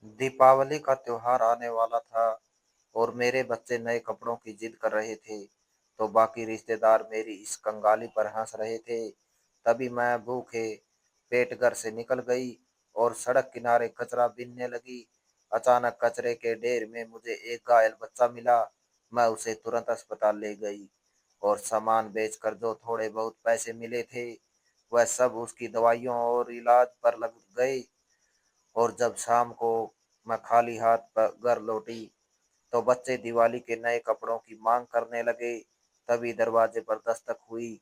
दीपावली का त्योहार आने वाला था और मेरे बच्चे नए कपड़ों की जिद कर रहे थे, तो बाकी रिश्तेदार मेरी इस कंगाली पर हंस रहे थे। तभी मैं भूखे पेट घर से निकल गई और सड़क किनारे कचरा बीनने लगी। अचानक कचरे के ढेर में मुझे एक घायल बच्चा मिला। मैं उसे तुरंत अस्पताल ले गई और सामान बेचकर जो थोड़े बहुत पैसे मिले थे, वह सब उसकी दवाइयों और इलाज पर लग गए। और जब शाम को मैं खाली हाथ पर घर लौटी, तो बच्चे दिवाली के नए कपड़ों की मांग करने लगे। तभी दरवाजे पर दस्तक हुई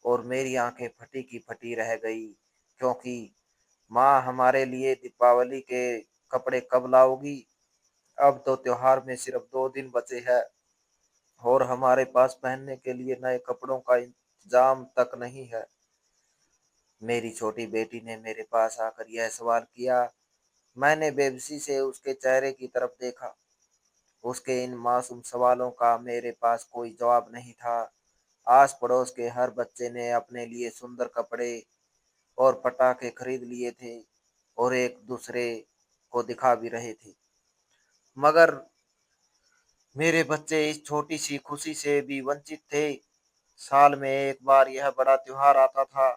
और मेरी आंखें फटी की फटी रह गई, क्योंकि माँ, हमारे लिए दीपावली के कपड़े कब लाओगी? अब तो त्योहार में सिर्फ 2 दिन बचे हैं और हमारे पास पहनने के लिए नए कपड़ों का इंतजाम तक नहीं है। मेरी छोटी बेटी ने मेरे पास आकर यह सवाल किया। मैंने बेबसी से उसके चेहरे की तरफ देखा। उसके इन मासूम सवालों का मेरे पास कोई जवाब नहीं था। आस पड़ोस के हर बच्चे ने अपने लिए सुंदर कपड़े और पटाखे खरीद लिए थे और एक दूसरे को दिखा भी रहे थे, मगर मेरे बच्चे इस छोटी सी खुशी से भी वंचित थे। साल में एक बार यह बड़ा त्योहार आता था,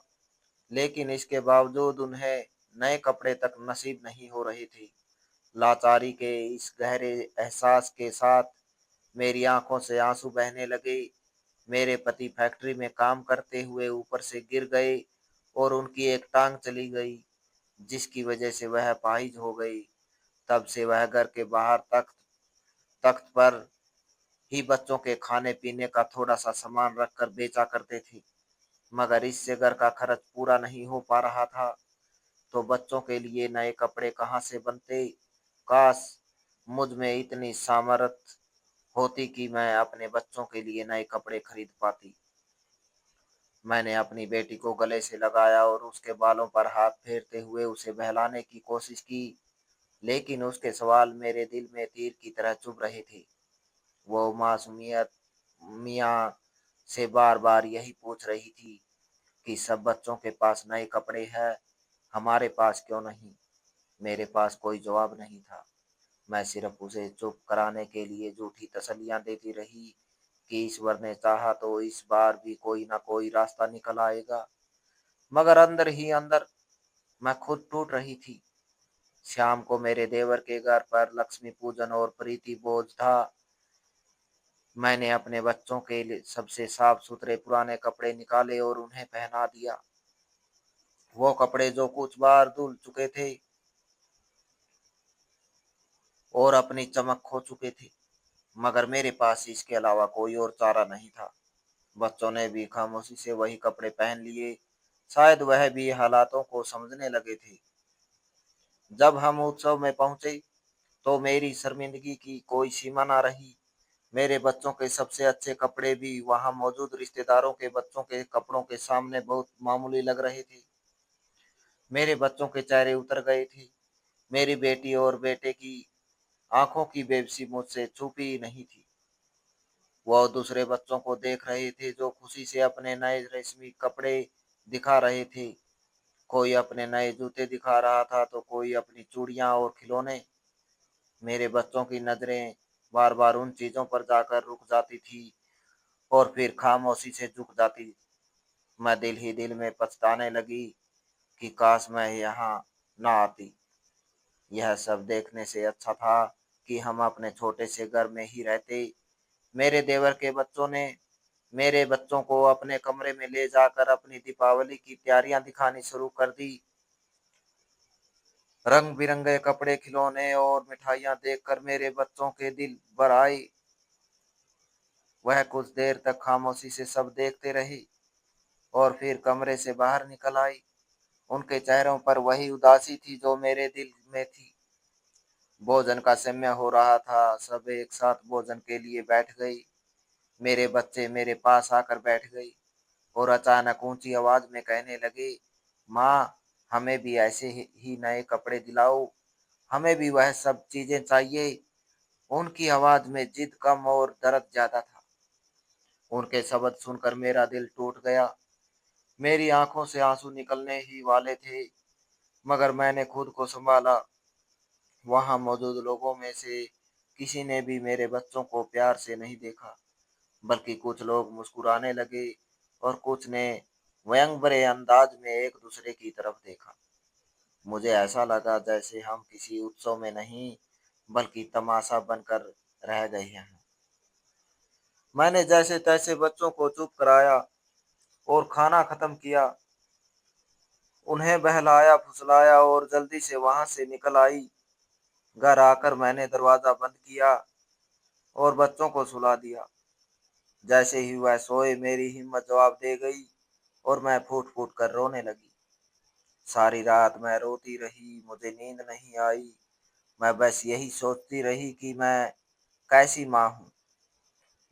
लेकिन इसके बावजूद उन्हें नए कपड़े तक नसीब नहीं हो रहे थे। लाचारी के इस गहरे एहसास के साथ मेरी आंखों से आंसू बहने लगे। मेरे पति फैक्ट्री में काम करते हुए ऊपर से गिर गए और उनकी एक टांग चली गई, जिसकी वजह से वह अपाहिज हो गई। तब से वह घर के बाहर तख्त तख्त पर ही बच्चों के खाने पीने का थोड़ा सा सामान रखकर बेचा करते थे, मगर इससे घर का खर्च पूरा नहीं हो पा रहा था। तो बच्चों के लिए नए कपड़े कहाँ से बनते? काश मुझ में इतनी सामर्थ्य होती कि मैं अपने बच्चों के लिए नए कपड़े खरीद पाती। मैंने अपनी बेटी को गले से लगाया और उसके बालों पर हाथ फेरते हुए उसे बहलाने की कोशिश की, लेकिन उसके सवाल मेरे दिल में तीर की तरह चुभ रहे थे। वो मासूमियत मियाँ से बार बार यही पूछ रही थी कि सब बच्चों के पास नए कपड़े हैं, हमारे पास क्यों नहीं? मेरे पास कोई जवाब नहीं था। मैं सिर्फ उसे चुप कराने के लिए झूठी तसल्लियां देती रही कि ईश्वर ने चाहा तो इस बार भी कोई ना कोई रास्ता निकल आएगा। मगर अंदर ही अंदर मैं खुद टूट रही थी। शाम को मेरे देवर के घर पर लक्ष्मी पूजन और प्रीति भोज था। मैंने अपने बच्चों के लिए सबसे साफ सुथरे पुराने कपड़े निकाले और उन्हें पहना दिया। वो कपड़े जो कुछ बार धुल चुके थे और अपनी चमक खो चुके थे, मगर मेरे पास इसके अलावा कोई और चारा नहीं था। बच्चों ने भी खामोशी से वही कपड़े पहन लिए। शायद वह भी हालातों को समझने लगे थे। जब हम उत्सव में पहुंचे, तो मेरी शर्मिंदगी की कोई सीमा न रही। मेरे बच्चों के सबसे अच्छे कपड़े भी वहां मौजूद रिश्तेदारों के बच्चों के कपड़ों के सामने बहुत मामूली लग रहे थे। मेरे बच्चों के चेहरे उतर गए थे। मेरी बेटी और बेटे की आंखों की बेबसी मुझसे छुपी नहीं थी। वह दूसरे बच्चों को देख रहे थे जो खुशी से अपने नए रेशमी कपड़े दिखा रहे थे। कोई अपने नए जूते दिखा रहा था तो कोई अपनी चूड़ियां और खिलौने। मेरे बच्चों की नजरें बार बार उन चीजों पर जाकर रुक जाती थी और फिर खामोशी से झुक जाती। मैं दिल ही दिल में पछताने लगी कि काश मैं यहाँ ना आती। यह सब देखने से अच्छा था कि हम अपने छोटे से घर में ही रहते। मेरे देवर के बच्चों ने मेरे बच्चों को अपने कमरे में ले जाकर अपनी दीपावली की तैयारियां दिखानी शुरू कर दी। रंग बिरंगे कपड़े, खिलौने और मिठाइयां देखकर मेरे बच्चों के दिल भर आए। वह कुछ देर तक खामोशी से सब देखते रहे और फिर कमरे से बाहर निकल आई। उनके चेहरों पर वही उदासी थी जो मेरे दिल में थी। भोजन का समय हो रहा था। सब एक साथ भोजन के लिए बैठ गई। मेरे बच्चे मेरे पास आकर बैठ गई और अचानक ऊंची आवाज में कहने लगे, माँ, हमें भी ऐसे ही नए कपड़े दिलाओ, हमें भी वह सब चीजें चाहिए। उनकी आवाज में जिद कम और दर्द ज्यादा था। उनके शब्द सुनकर मेरा दिल टूट गया। मेरी आंखों से आंसू निकलने ही वाले थे, मगर मैंने खुद को संभाला। वहां मौजूद लोगों में से किसी ने भी मेरे बच्चों को प्यार से नहीं देखा, बल्कि कुछ लोग मुस्कुराने लगे और कुछ ने व्यंग भरे अंदाज में एक दूसरे की तरफ देखा। मुझे ऐसा लगा जैसे हम किसी उत्सव में नहीं, बल्कि तमाशा बनकर रह गए हैं। मैंने जैसे तैसे बच्चों को चुप कराया और खाना खत्म किया, उन्हें बहलाया फुसलाया और जल्दी से वहां से निकल आई। घर आकर मैंने दरवाजा बंद किया और बच्चों को सुला दिया। जैसे ही वह सोए मेरी हिम्मत जवाब दे गई और मैं फूट फूट कर रोने लगी। सारी रात मैं रोती रही, मुझे नींद नहीं आई। मैं बस यही सोचती रही कि मैं कैसी माँ हूँ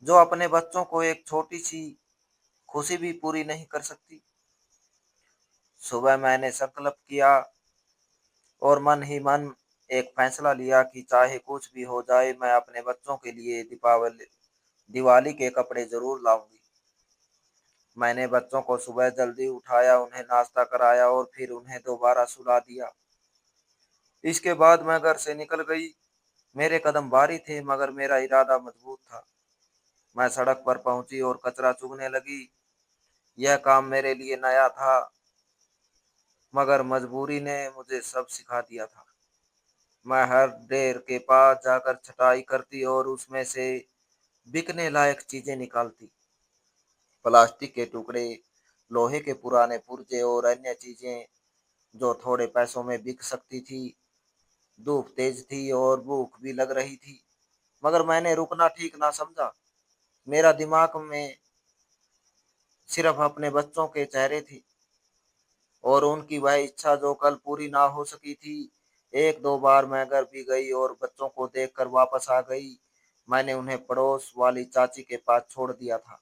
जो अपने बच्चों को एक छोटी सी खुशी भी पूरी नहीं कर सकती। सुबह मैंने संकल्प किया और मन ही मन एक फैसला लिया कि चाहे कुछ भी हो जाए, मैं अपने बच्चों के लिए दीपावली दिवाली के कपड़े जरूर लाऊंगी। मैंने बच्चों को सुबह जल्दी उठाया, उन्हें नाश्ता कराया और फिर उन्हें दोबारा सुला दिया। इसके बाद मैं घर से निकल गई। मेरे कदम भारी थे मगर मेरा इरादा मजबूत था। मैं सड़क पर पहुंची और कचरा चुगने लगी। यह काम मेरे लिए नया था, मगर मजबूरी ने मुझे सब सिखा दिया था। मैं हर ढेर के पास जाकर छटाई करती और उसमें से बिकने लायक चीजें निकालती। प्लास्टिक के टुकड़े, लोहे के पुराने पुर्जे और अन्य चीजें जो थोड़े पैसों में बिक सकती थी। धूप तेज थी और भूख भी लग रही थी, मगर मैंने रुकना ठीक ना समझा। मेरा दिमाग में सिर्फ अपने बच्चों के चेहरे थे और उनकी वह इच्छा जो कल पूरी ना हो सकी थी। एक दो बार मैं घर भी गई और बच्चों को देखकर वापस आ गई। मैंने उन्हें पड़ोस वाली चाची के पास छोड़ दिया था।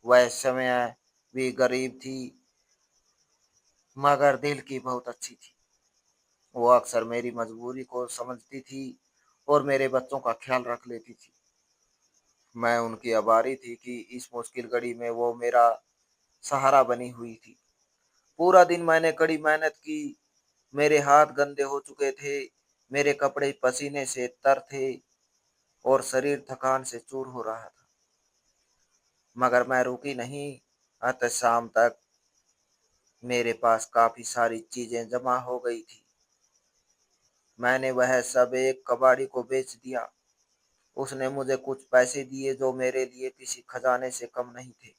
वह समय भी गरीब थी, मगर दिल की बहुत अच्छी थी। वो अक्सर मेरी मजबूरी को समझती थी और मेरे बच्चों का ख्याल रख लेती थी। मैं उनकी आभारी थी कि इस मुश्किल घड़ी में वो मेरा सहारा बनी हुई थी। पूरा दिन मैंने कड़ी मेहनत की। मेरे हाथ गंदे हो चुके थे, मेरे कपड़े पसीने से तर थे और शरीर थकान से चूर हो रहा था। मगर मैं रुकी नहीं। अतः शाम तक मेरे पास काफी सारी चीजें जमा हो गई थी। मैंने वह सब एक कबाड़ी को बेच दिया। उसने मुझे कुछ पैसे दिए जो मेरे लिए किसी खजाने से कम नहीं थे।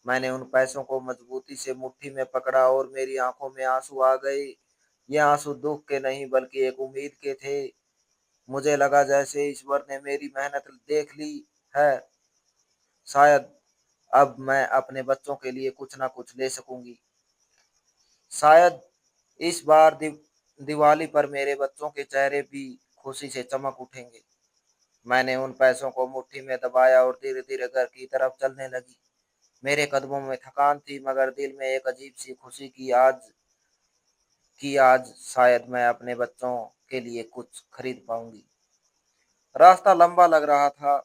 मैंने उन पैसों को मजबूती से मुट्ठी में पकड़ा और मेरी आंखों में आंसू आ गए। ये आंसू दुख के नहीं बल्कि एक उम्मीद के थे। मुझे लगा जैसे ईश्वर ने मेरी मेहनत देख ली है। शायद अब मैं अपने बच्चों के लिए कुछ ना कुछ ले सकूंगी। शायद इस बार दिवाली पर मेरे बच्चों के चेहरे भी खुशी से चमक उठेंगे। मैंने उन पैसों को मुट्ठी में दबाया और धीरे धीरे घर की तरफ चलने लगी। मेरे कदमों में थकान थी मगर दिल में एक अजीब सी खुशी की आज शायद मैं अपने बच्चों के लिए कुछ खरीद पाऊंगी। रास्ता लंबा लग रहा था,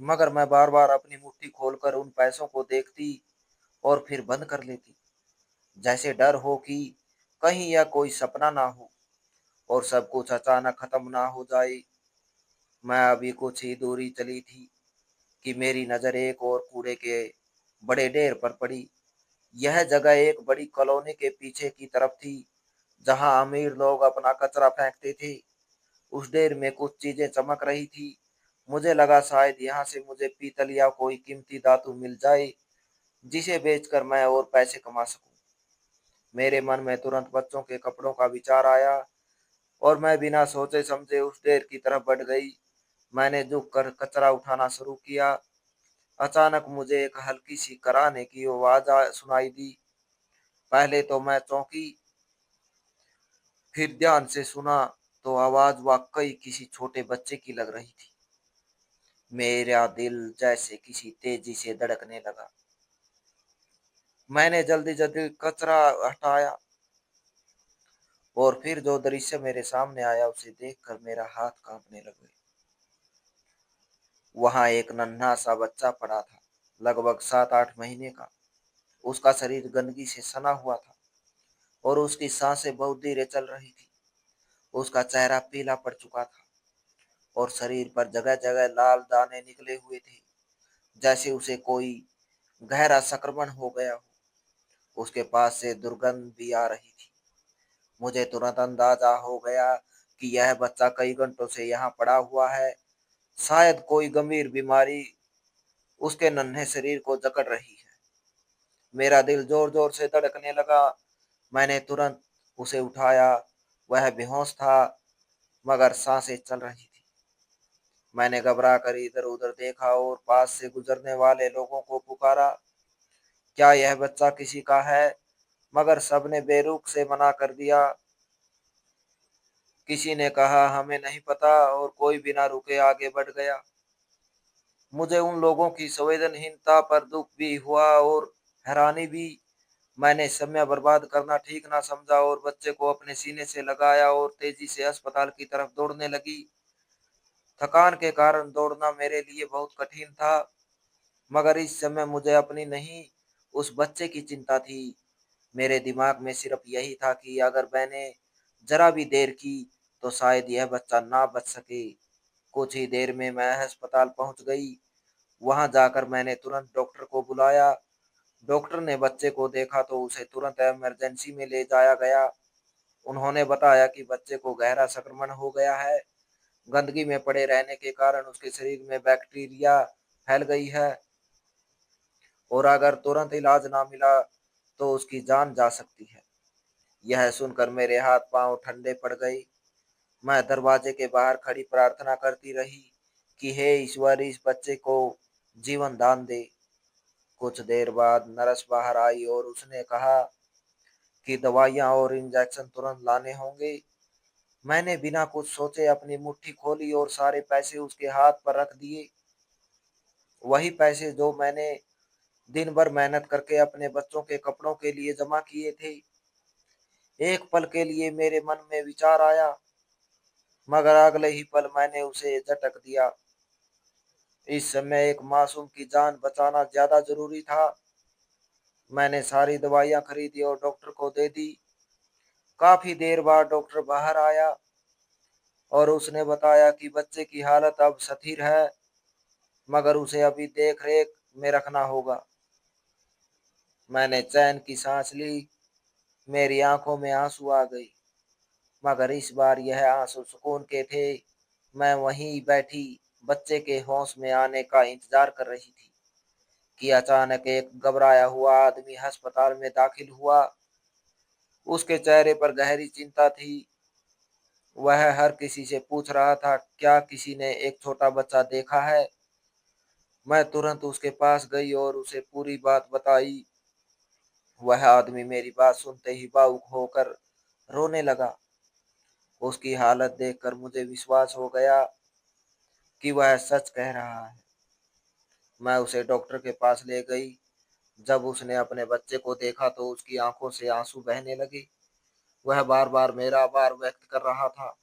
मगर मैं बार बार अपनी मुट्ठी खोलकर उन पैसों को देखती और फिर बंद कर लेती, जैसे डर हो कि कहीं यह कोई सपना ना हो और सब कुछ अचानक खत्म ना हो जाए। मैं अभी कुछ ही दूरी चली थी कि मेरी नजर एक और कूड़े के बड़े ढेर पर पड़ी। यह जगह एक बड़ी कॉलोनी के पीछे की तरफ थी, जहां अमीर लोग अपना कचरा फेंकते थे। उस ढेर में कुछ चीजें चमक रही थी। मुझे लगा शायद यहाँ से मुझे पीतल या कोई कीमती धातु मिल जाए, जिसे बेचकर मैं और पैसे कमा सकूं। मेरे मन में तुरंत बच्चों के कपड़ों का विचार आया और मैं बिना सोचे समझे उस ढेर की तरफ बढ़ गई। मैंने झुक कर कचरा उठाना शुरू किया। अचानक मुझे एक हल्की सी कराहने की आवाज सुनाई दी। पहले तो मैं चौंकी, फिर ध्यान से सुना तो आवाज वाकई किसी छोटे बच्चे की लग रही थी। मेरा दिल जैसे किसी तेजी से धड़कने लगा। मैंने जल्दी जल्दी कचरा हटाया और फिर जो दृश्य मेरे सामने आया उसे देखकर मेरा हाथ कांपने लगा। वहां एक नन्हा सा बच्चा पड़ा था, लगभग 7-8 महीने का। उसका शरीर गंदगी से सना हुआ था और उसकी सांसें बहुत धीरे चल रही थी। उसका चेहरा पीला पड़ चुका था और शरीर पर जगह जगह लाल दाने निकले हुए थे, जैसे उसे कोई गहरा संक्रमण हो गया हो। उसके पास से दुर्गंध भी आ रही थी। मुझे तुरंत अंदाजा हो गया कि यह बच्चा कई घंटों से यहाँ पड़ा हुआ है। शायद कोई गंभीर बीमारी उसके नन्हे शरीर को जकड़ रही है। मेरा दिल जोर जोर से धड़कने लगा। मैंने तुरंत उसे उठाया। वह बेहोश था, मगर सांसें चल रही थी। मैंने घबरा कर इधर उधर देखा और पास से गुजरने वाले लोगों को पुकारा, क्या यह बच्चा किसी का है? मगर सबने बेरुख से मना कर दिया। किसी ने कहा हमें नहीं पता, और कोई बिना रुके आगे बढ़ गया। मुझे उन लोगों की संवेदनहीनता पर दुख भी हुआ और हैरानी भी। मैंने समय बर्बाद करना ठीक ना समझा और बच्चे को अपने सीने से लगाया और तेजी से अस्पताल की तरफ दौड़ने लगी। थकान के कारण दौड़ना मेरे लिए बहुत कठिन था, मगर इस समय मुझे अपनी नहीं, उस बच्चे की चिंता थी। मेरे दिमाग में सिर्फ यही था कि अगर मैंने जरा भी देर की तो शायद यह बच्चा ना बच सके। कुछ ही देर में मैं अस्पताल पहुंच गई। वहां जाकर मैंने तुरंत डॉक्टर को बुलाया। डॉक्टर ने बच्चे को देखा तो उसे तुरंत इमरजेंसी में ले जाया गया। उन्होंने बताया कि बच्चे को गहरा संक्रमण हो गया है। गंदगी में पड़े रहने के कारण उसके शरीर में बैक्टीरिया फैल गई है, और अगर तुरंत इलाज ना मिला तो उसकी जान जा सकती है। यह सुनकर मेरे हाथ पांव ठंडे पड़ गए। मैं दरवाजे के बाहर खड़ी प्रार्थना करती रही कि हे ईश्वर, इस बच्चे को जीवन दान दे। कुछ देर बाद नर्स बाहर आई और उसने कहा कि दवाइयाँ और इंजेक्शन तुरंत लाने होंगे। मैंने बिना कुछ सोचे अपनी मुट्ठी खोली और सारे पैसे उसके हाथ पर रख दिए। वही पैसे जो मैंने दिन भर मेहनत करके अपने बच्चों के कपड़ों के लिए जमा किए थे। एक पल के लिए मेरे मन में विचार आया, मगर अगले ही पल मैंने उसे झटक दिया। इस समय एक मासूम की जान बचाना ज्यादा जरूरी था। मैंने सारी दवाइयाँ खरीदी और डॉक्टर को दे दी। काफी देर बाद डॉक्टर बाहर आया और उसने बताया कि बच्चे की हालत अब स्थिर है, मगर उसे अभी देख रेख में रखना होगा। मैंने चैन की सांस ली। मेरी आंखों में आंसू आ गई, मगर इस बार यह आंसू सुकून के थे। मैं वहीं बैठी बच्चे के होश में आने का इंतजार कर रही थी कि अचानक एक घबराया हुआ आदमी अस्पताल में दाखिल हुआ। उसके चेहरे पर गहरी चिंता थी। वह हर किसी से पूछ रहा था, क्या किसी ने एक छोटा बच्चा देखा है? मैं तुरंत उसके पास गई और उसे पूरी बात बताई। वह आदमी मेरी बात सुनते ही भावुक होकर रोने लगा। उसकी हालत देखकर मुझे विश्वास हो गया कि वह सच कह रहा है। मैं उसे डॉक्टर के पास ले गई। जब उसने अपने बच्चे को देखा तो उसकी आंखों से आंसू बहने लगे। वह बार बार मेरा आभार व्यक्त कर रहा था।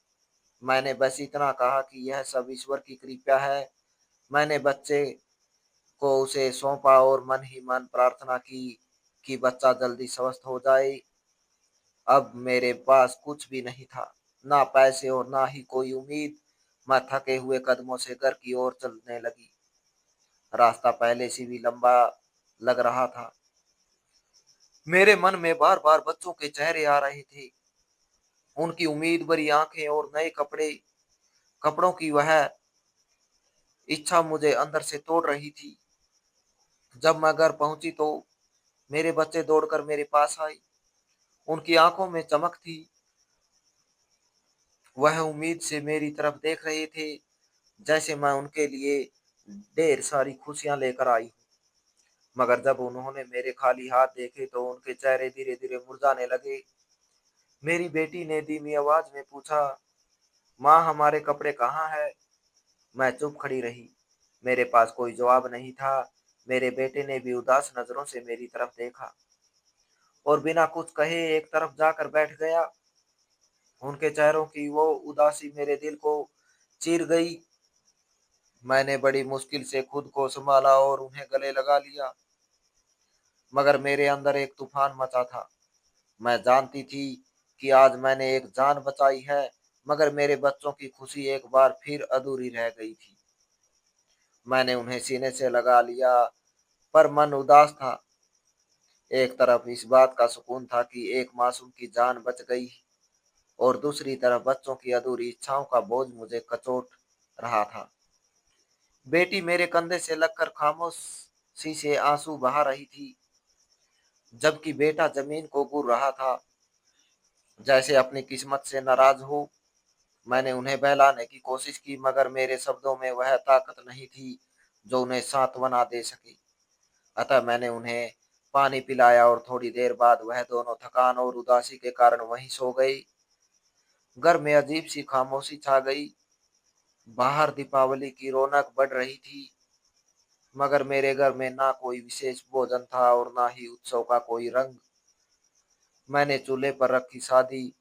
मैंने बस इतना कहा कि यह सब ईश्वर की कृपा है। मैंने बच्चे को उसे सौंपा और मन ही मन प्रार्थना की कि बच्चा जल्दी स्वस्थ हो जाए। अब मेरे पास कुछ भी नहीं था, ना पैसे और ना ही कोई उम्मीद। मैं थके हुए कदमों से घर की ओर चलने लगी। रास्ता पहले से भी लंबा लग रहा था। मेरे मन में बार बार बच्चों के चेहरे आ रहे थे, उनकी उम्मीद भरी आंखें और नए कपड़ों की वह इच्छा मुझे अंदर से तोड़ रही थी। जब मैं घर पहुंची तो मेरे बच्चे दौड़कर मेरे पास आए। उनकी आंखों में चमक थी। वह उम्मीद से मेरी तरफ देख रहे थे, जैसे मैं उनके लिए ढेर सारी खुशियां लेकर आई हूँ। मगर जब उन्होंने मेरे खाली हाथ देखे तो उनके चेहरे धीरे धीरे मुरझाने लगे। मेरी बेटी ने धीमी आवाज में पूछा, माँ हमारे कपड़े कहाँ है? मैं चुप खड़ी रही। मेरे पास कोई जवाब नहीं था। मेरे बेटे ने भी उदास नजरों से मेरी तरफ देखा और बिना कुछ कहे एक तरफ जाकर बैठ गया। उनके चेहरों की वो उदासी मेरे दिल को चीर गई। मैंने बड़ी मुश्किल से खुद को संभाला और उन्हें गले लगा लिया, मगर मेरे अंदर एक तूफान मचा था। मैं जानती थी कि आज मैंने एक जान बचाई है, मगर मेरे बच्चों की खुशी एक बार फिर अधूरी रह गई थी। मैंने उन्हें सीने से लगा लिया, पर मन उदास था। एक तरफ इस बात का सुकून था कि एक मासूम की जान बच गई, और दूसरी तरफ बच्चों की अधूरी इच्छाओं का बोझ मुझे कचोट रहा था। बेटी मेरे कंधे से लगकर खामोशी से आंसू बहा रही थी, जबकि बेटा जमीन को घूर रहा था, जैसे अपनी किस्मत से नाराज हो। मैंने उन्हें बहलाने की कोशिश की, मगर मेरे शब्दों में वह ताकत नहीं थी जो उन्हें सांत्वना दे सके। अतः मैंने उन्हें पानी पिलाया, और थोड़ी देर बाद वह दोनों थकान और उदासी के कारण वहीं सो गए। घर में अजीब सी खामोशी छा गई। बाहर दीपावली की रौनक बढ़ रही थी, मगर मेरे घर में ना कोई विशेष भोजन था और ना ही उत्सव का कोई रंग। मैंने चूल्हे पर रखी सादी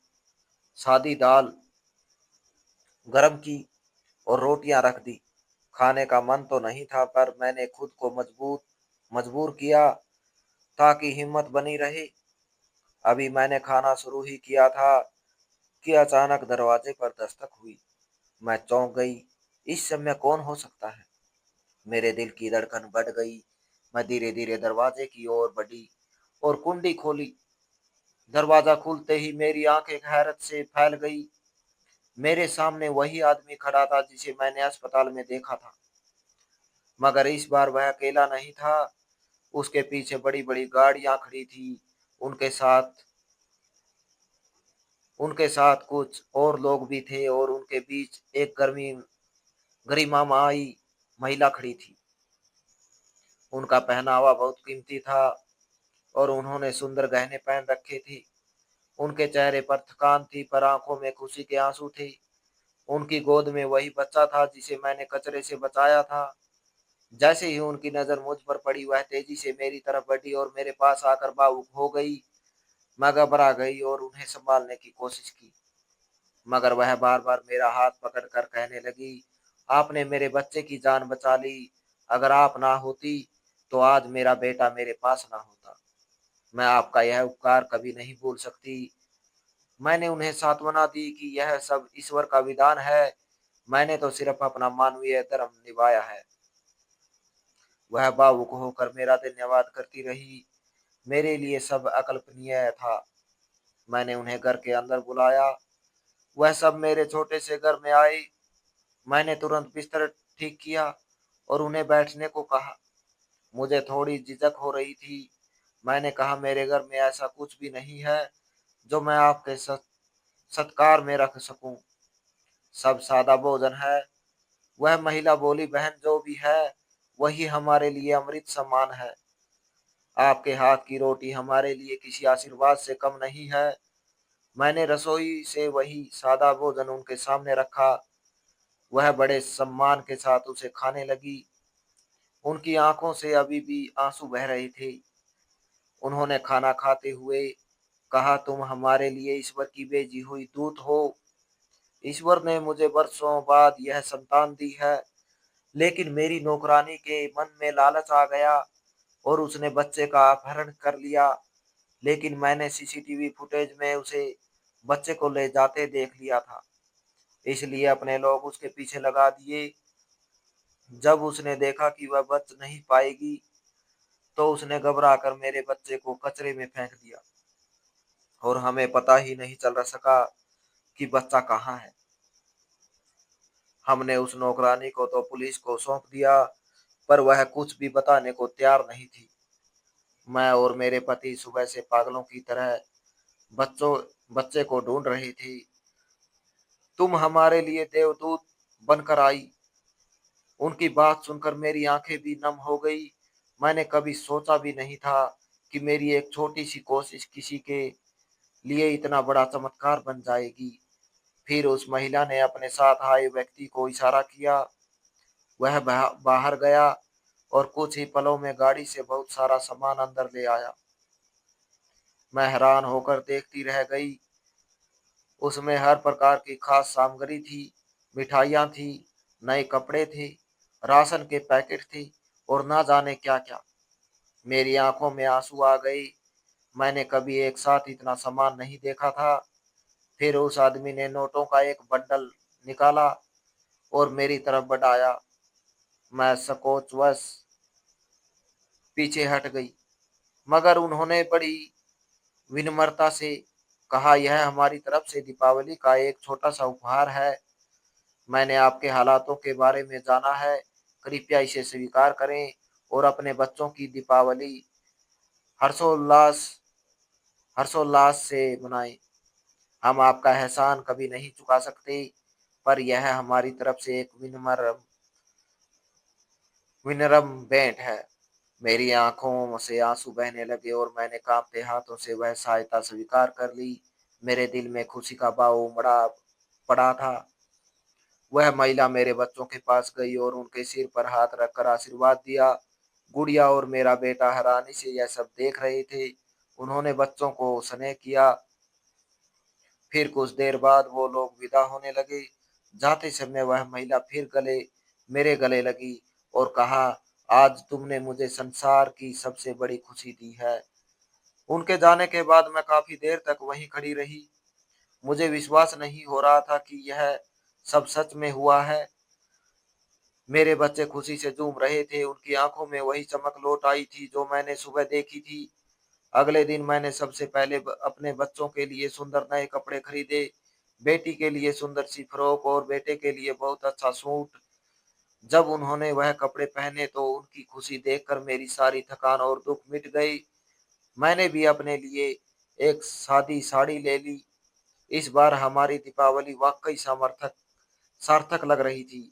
सादी दाल गरम की और रोटियां रख दी। खाने का मन तो नहीं था, पर मैंने खुद को मजबूर किया ताकि हिम्मत बनी रहे। अभी मैंने खाना शुरू ही किया था कि अचानक दरवाजे पर दस्तक हुई। मैं चौंक गई। इस समय कौन हो सकता है? मेरे दिल की धड़कन बढ़ गई। मैं धीरे धीरे दरवाजे की ओर बढ़ी और कुंडी खोली। दरवाजा खुलते ही मेरी आंखें हैरत से फैल गई। मेरे सामने वही आदमी खड़ा था जिसे मैंने अस्पताल में देखा था, मगर इस बार वह अकेला नहीं था। उसके पीछे बड़ी बड़ी गाड़ियां खड़ी थी। उनके साथ उनके साथ कुछ और लोग भी थे, और उनके बीच एक गरिमामयी महिला खड़ी थी। उनका पहनावा बहुत कीमती था, और उन्होंने सुंदर गहने पहन रखे थे। उनके चेहरे पर थकान थी, पर आंखों में खुशी के आंसू थे। उनकी गोद में वही बच्चा था जिसे मैंने कचरे से बचाया था। जैसे ही उनकी नजर मुझ पर पड़ी, वह तेजी से मेरी तरफ बढ़ी और मेरे पास आकर भावुक हो गई। मैं घबरा गई और उन्हें संभालने की कोशिश की, मगर वह बार बार मेरा हाथ पकड़कर कहने लगी, आपने मेरे बच्चे की जान बचा ली। अगर आप ना होती तो आज मेरा बेटा मेरे पास ना होता। मैं आपका यह उपकार कभी नहीं भूल सकती। मैंने उन्हें सांत्वना दी कि यह सब ईश्वर का विधान है। मैंने तो सिर्फ अपना मानवीय धर्म निभाया है। वह भावुक होकर मेरा धन्यवाद करती रही। मेरे लिए सब अकल्पनीय था। मैंने उन्हें घर के अंदर बुलाया। वह सब मेरे छोटे से घर में आए। मैंने तुरंत बिस्तर ठीक किया और उन्हें बैठने को कहा। मुझे थोड़ी झिझक हो रही थी। मैंने कहा, मेरे घर में ऐसा कुछ भी नहीं है जो मैं आपके सत्कार में रख सकूं। सब सादा भोजन है। वह महिला बोली, बहन, जो भी है वही हमारे लिए अमृत समान है। आपके हाथ की रोटी हमारे लिए किसी आशीर्वाद से कम नहीं है। मैंने रसोई से वही सादा भोजन उनके सामने रखा। वह बड़े सम्मान के साथ उसे खाने लगी। उनकी आंखों से अभी भी आंसू बह रहे थे। उन्होंने खाना खाते हुए कहा, तुम हमारे लिए ईश्वर की भेजी हुई दूत हो। ईश्वर ने मुझे वर्षों बाद यह संतान दी है, लेकिन मेरी नौकरानी के मन में लालच आ गया और उसने बच्चे का अपहरण कर लिया। लेकिन मैंने सीसीटीवी फुटेज में उसे बच्चे को ले जाते देख लिया था, इसलिए अपने लोग उसके पीछे लगा दिए। जब उसने देखा कि वह बच नहीं पाएगी, तो उसने घबरा कर मेरे बच्चे को कचरे में फेंक दिया, और हमें पता ही नहीं चल सका कि बच्चा कहाँ है। हमने उस नौकरानी को तो पुलिस को सौंप दिया, पर वह कुछ भी बताने को तैयार नहीं थी। मैं और मेरे पति सुबह से पागलों की तरह बच्चों बच्चे को ढूंढ रहे थे। तुम हमारे लिए देवदूत बनकर आई। उनकी बात सुनकर मेरी आंखें भी नम हो गई। मैंने कभी सोचा भी नहीं था कि मेरी एक छोटी सी कोशिश किसी के लिए इतना बड़ा चमत्कार बन जाएगी। फिर उस महिला ने अपने साथ आए व्यक्ति को इशारा किया। वह बाहर गया और कुछ ही पलों में गाड़ी से बहुत सारा सामान अंदर ले आया। मैं हैरान होकर देखती रह गई। उसमें हर प्रकार की खास सामग्री थी। मिठाइयाँ थी, नए कपड़े थे, राशन के पैकेट थे, और ना जाने क्या क्या। मेरी आंखों में आंसू आ गए। मैंने कभी एक साथ इतना सामान नहीं देखा था। फिर उस आदमी ने नोटों का एक बंडल निकाला और मेरी तरफ बढ़ाया। मैं संकोचवश पीछे हट गई, मगर उन्होंने बड़ी विनम्रता से कहा, यह हमारी तरफ से दीपावली का एक छोटा सा उपहार है। मैंने आपके हालातों के बारे में जाना है, कृपया इसे स्वीकार करें और अपने बच्चों की दीपावली हर्षोल्लास हर्षोल्लास से मनाएं। हम आपका एहसान कभी नहीं चुका सकते, पर यह हमारी तरफ से एक विनम्र भेंट है। मेरी आंखों से आंसू बहने लगे और मैंने कांपते हाथों से वह सहायता स्वीकार कर ली। मेरे दिल में खुशी का भाव उमड़ा पड़ा था। वह महिला मेरे बच्चों के पास गई और उनके सिर पर हाथ रखकर आशीर्वाद दिया। गुड़िया और मेरा बेटा हैरानी से यह सब देख रहे थे। उन्होंने बच्चों को स्नेह किया। फिर कुछ देर बाद वो लोग विदा होने लगे। जाते समय वह महिला फिर मेरे गले लगी और कहा, आज तुमने मुझे संसार की सबसे बड़ी खुशी दी है। उनके जाने के बाद मैं काफी देर तक वहीं खड़ी रही। मुझे विश्वास नहीं हो रहा था कि यह सब सच में हुआ है। मेरे बच्चे खुशी से झूम रहे थे, उनकी आंखों में वही चमक लौट आई थी जो मैंने सुबह देखी थी। अगले दिन मैंने सबसे पहले अपने बच्चों के लिए सुंदर नए कपड़े खरीदे। बेटी के लिए सुंदर सी फ्रॉक और बेटे के लिए बहुत अच्छा सूट। जब उन्होंने वह कपड़े पहने तो उनकी खुशी देखकर मेरी सारी थकान और दुख मिट गई। मैंने भी अपने लिए एक सादी साड़ी ले ली। इस बार हमारी दीपावली वाकई सार्थक लग रही थी।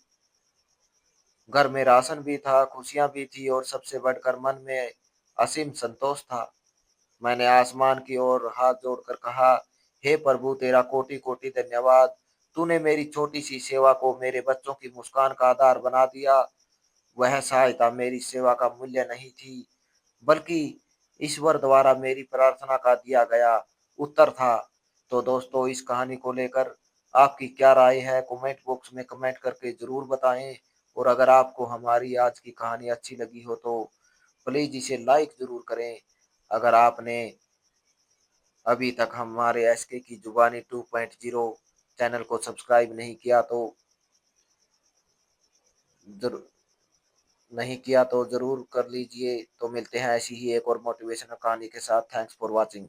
घर में राशन भी था, खुशियां भी थी और सबसे बढ़कर मन में असीम संतोष था। मैंने आसमान की ओर हाथ जोड़कर कहा, हे प्रभु, तेरा कोटि कोटि धन्यवाद। तूने मेरी छोटी सी सेवा को मेरे बच्चों की मुस्कान का आधार बना दिया। वह सहायता मेरी सेवा का मूल्य नहीं थी, बल्कि ईश्वर द्वारा मेरी प्रार्थना का दिया गया उत्तर था। तो दोस्तों, इस कहानी को लेकर आपकी क्या राय है, कमेंट बॉक्स में कमेंट करके जरूर बताएं। और अगर आपको हमारी आज की कहानी अच्छी लगी हो तो प्लीज इसे लाइक जरूर करें। अगर आपने अभी तक हमारे एसके की जुबानी 2.0 चैनल को सब्सक्राइब जरूर नहीं किया तो जरूर कर लीजिए। तो मिलते हैं ऐसी ही एक और मोटिवेशनल कहानी के साथ। Thanks for watching.